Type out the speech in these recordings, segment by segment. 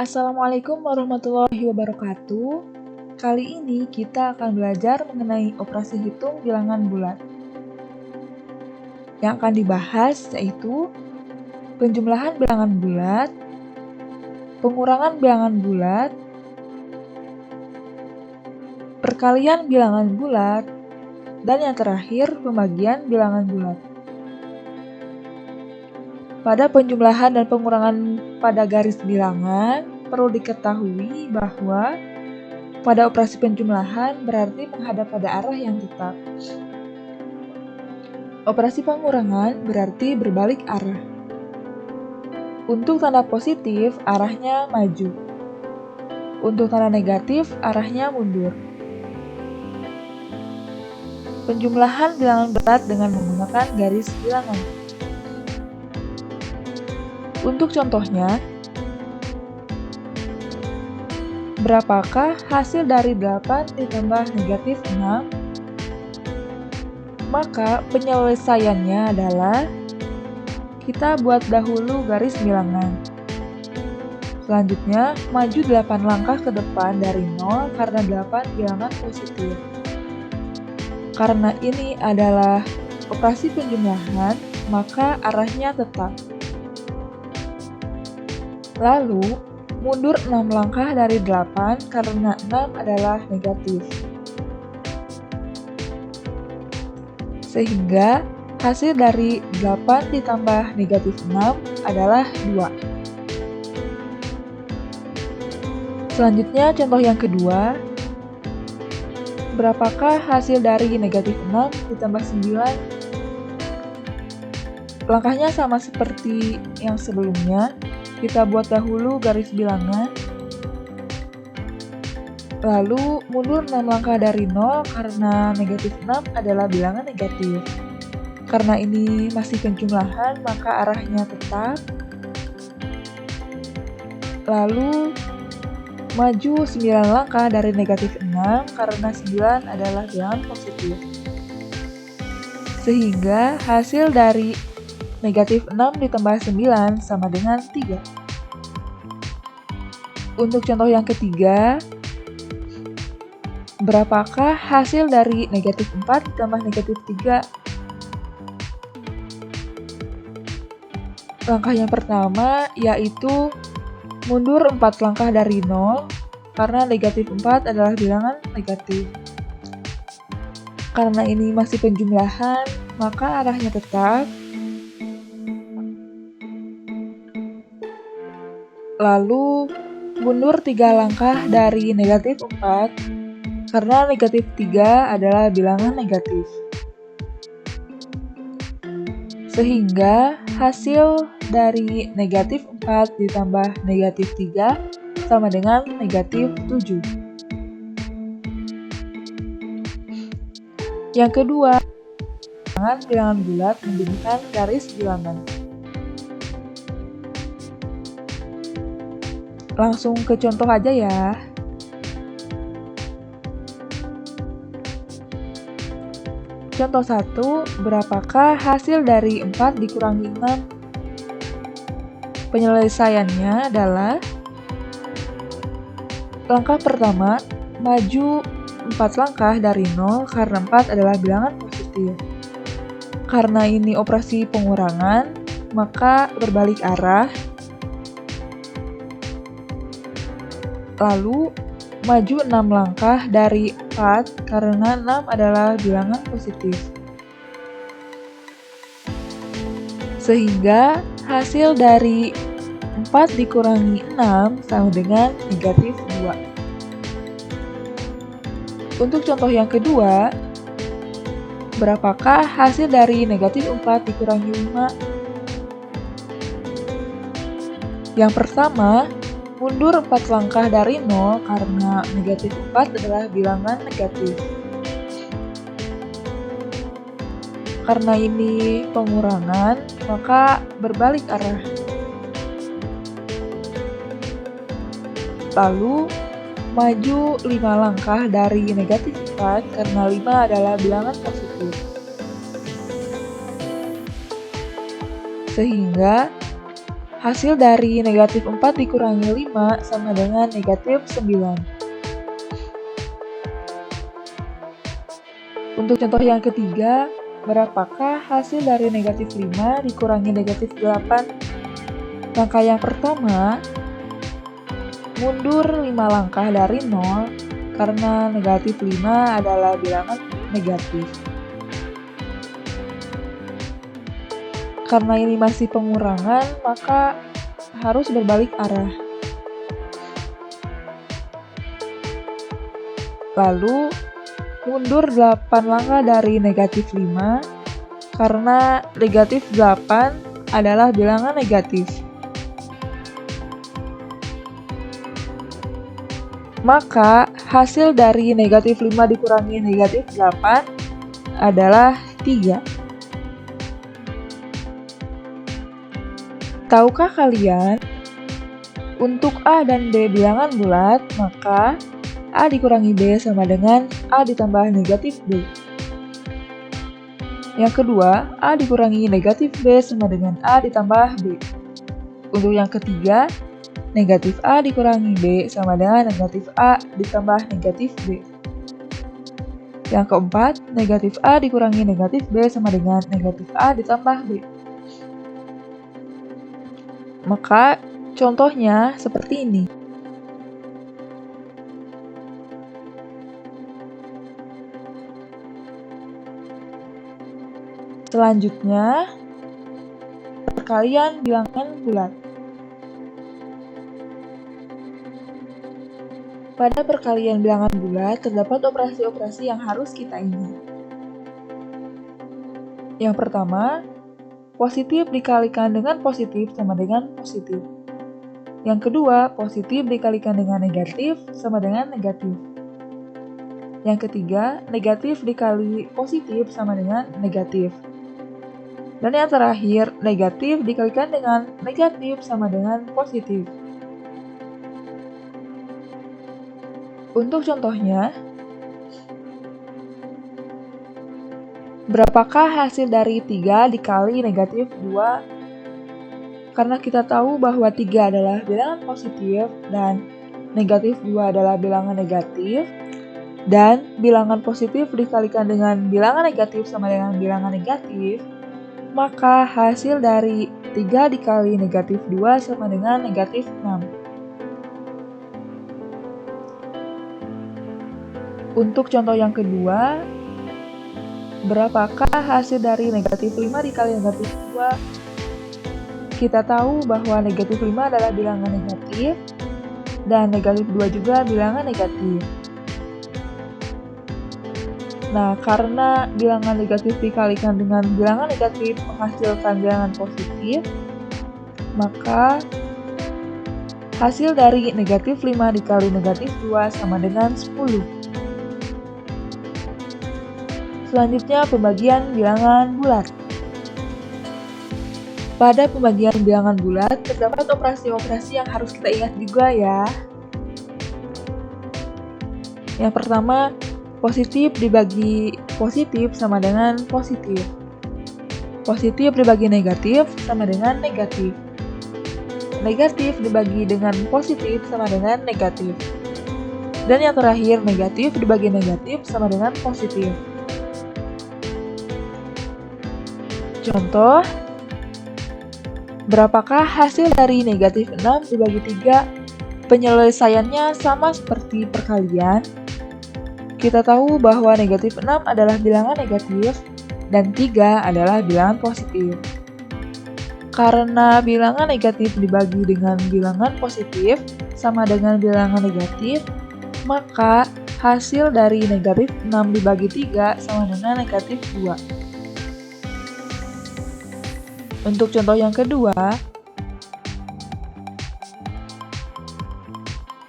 Assalamualaikum warahmatullahi wabarakatuh. Kali ini kita akan belajar mengenai operasi hitung bilangan bulat. Yang akan dibahas yaitu penjumlahan bilangan bulat, pengurangan bilangan bulat, perkalian bilangan bulat, dan yang terakhir pembagian bilangan bulat. Pada penjumlahan dan pengurangan pada garis bilangan, perlu diketahui bahwa pada operasi penjumlahan berarti menghadap pada arah yang tetap. Operasi pengurangan berarti berbalik arah. Untuk tanda positif, arahnya maju. Untuk tanda negatif, arahnya mundur. Penjumlahan bilangan bulat dengan menggunakan garis bilangan. Untuk contohnya, berapakah hasil dari 8 ditambah negatif 6? Maka penyelesaiannya adalah kita buat dahulu garis bilangan. Selanjutnya, maju 8 langkah ke depan dari 0 karena 8 bilangan positif. Karena ini adalah operasi penjumlahan, maka arahnya tetap. Lalu, mundur 6 langkah dari 8 karena 6 adalah negatif. Sehingga hasil dari 8 ditambah negatif 6 adalah 2. Selanjutnya contoh yang kedua, berapakah hasil dari negatif 6 ditambah 9? Langkahnya sama seperti yang sebelumnya. Kita buat dahulu garis bilangan, lalu mundur 6 langkah dari 0 karena negatif 6 adalah bilangan negatif. Karena ini masih penjumlahan, maka arahnya tetap. Lalu maju 9 langkah dari negatif 6 karena 9 adalah bilangan positif. Sehingga hasil dari negatif 6 ditambah 9 sama dengan 3. Untuk contoh yang ketiga, berapakah hasil dari negatif 4 ditambah negatif 3? Langkah yang pertama yaitu mundur 4 langkah dari 0 karena negatif 4 adalah bilangan negatif. Karena ini masih penjumlahan, maka arahnya tetap. Lalu, mundur 3 langkah dari negatif 4, karena negatif 3 adalah bilangan negatif. Sehingga, hasil dari negatif 4 ditambah negatif 3 sama dengan negatif 7. Yang kedua, bilangan bulat menggunakan garis bilangan. Langsung ke contoh aja ya. Contoh 1, berapakah hasil dari 4 dikurangi 6? Penyelesaiannya adalah langkah pertama, maju 4 langkah dari 0 karena 4 adalah bilangan positif. Karena ini operasi pengurangan, maka berbalik arah. Lalu, maju 6 langkah dari 4 karena 6 adalah bilangan positif. Sehingga hasil dari 4 dikurangi 6 sama dengan negatif 2. Untuk contoh yang kedua, berapakah hasil dari negatif 4 dikurangi 5? Yang pertama, mundur 4 langkah dari 0 karena negatif 4 adalah bilangan negatif. Karena ini pengurangan, maka berbalik arah. Lalu, maju 5 langkah dari negatif 4 karena 5 adalah bilangan positif. Sehingga hasil dari negatif 4 dikurangi 5 sama dengan negatif 9. Untuk contoh yang ketiga, berapakah hasil dari negatif 5 dikurangi negatif 8? Langkah yang pertama, mundur 5 langkah dari 0 karena negatif 5 adalah bilangan negatif. Karena ini masih pengurangan, maka harus berbalik arah. Lalu, mundur 8 langkah dari negatif 5, karena negatif 8 adalah bilangan negatif. Maka, hasil dari negatif 5 dikurangi negatif 8 adalah 3. Tahukah kalian, untuk A dan B bilangan bulat, maka A dikurangi B sama dengan A ditambah negatif B. Yang kedua, A dikurangi negatif B sama dengan A ditambah B. Untuk yang ketiga, negatif A dikurangi B sama dengan negatif A ditambah negatif B. Yang keempat, negatif A dikurangi negatif B sama dengan negatif A ditambah B. Maka, contohnya seperti ini. Selanjutnya, perkalian bilangan bulat. Pada perkalian bilangan bulat, terdapat operasi-operasi yang harus kita ingat. Yang pertama, positif dikalikan dengan positif sama dengan positif. Yang kedua, positif dikalikan dengan negatif sama dengan negatif. Yang ketiga, negatif dikali positif sama dengan negatif. Dan yang terakhir, negatif dikalikan dengan negatif sama dengan positif. Untuk contohnya, berapakah hasil dari 3 dikali negatif 2? Karena kita tahu bahwa 3 adalah bilangan positif dan negatif 2 adalah bilangan negatif, dan bilangan positif dikalikan dengan bilangan negatif sama dengan bilangan negatif, maka hasil dari 3 dikali negatif 2 sama dengan negatif 6. Untuk contoh yang kedua, berapakah hasil dari negatif 5 dikali negatif 2? Kita tahu bahwa negatif 5 adalah bilangan negatif, dan negatif 2 juga bilangan negatif. Nah, karena bilangan negatif dikalikan dengan bilangan negatif menghasilkan bilangan positif, maka hasil dari negatif 5 dikali negatif 2 sama dengan 10. Selanjutnya, pembagian bilangan bulat. Pada pembagian bilangan bulat, terdapat operasi-operasi yang harus kita ingat juga ya. Yang pertama, positif dibagi positif sama dengan positif. Positif dibagi negatif sama dengan negatif. Negatif dibagi dengan positif sama dengan negatif. Dan yang terakhir, negatif dibagi negatif sama dengan positif. Contoh, berapakah hasil dari negatif 6 dibagi 3? Penyelesaiannya sama seperti perkalian. Kita tahu bahwa negatif 6 adalah bilangan negatif dan 3 adalah bilangan positif. Karena bilangan negatif dibagi dengan bilangan positif sama dengan bilangan negatif, maka hasil dari negatif 6 dibagi 3 sama dengan negatif 2. Untuk contoh yang kedua,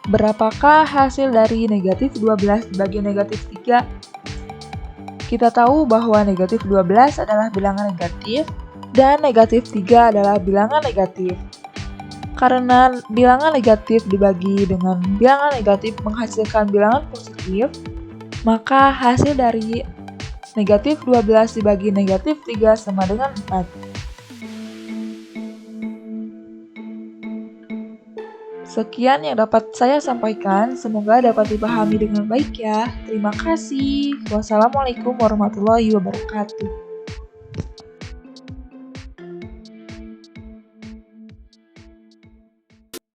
berapakah hasil dari negatif 12 dibagi negatif 3? Kita tahu bahwa negatif 12 adalah bilangan negatif dan negatif 3 adalah bilangan negatif. Karena bilangan negatif dibagi dengan bilangan negatif menghasilkan bilangan positif, maka hasil dari negatif 12 dibagi negatif 3 sama dengan 4. Sekian yang dapat saya sampaikan, semoga dapat dipahami dengan baik ya. Terima kasih. Wassalamualaikum warahmatullahi wabarakatuh.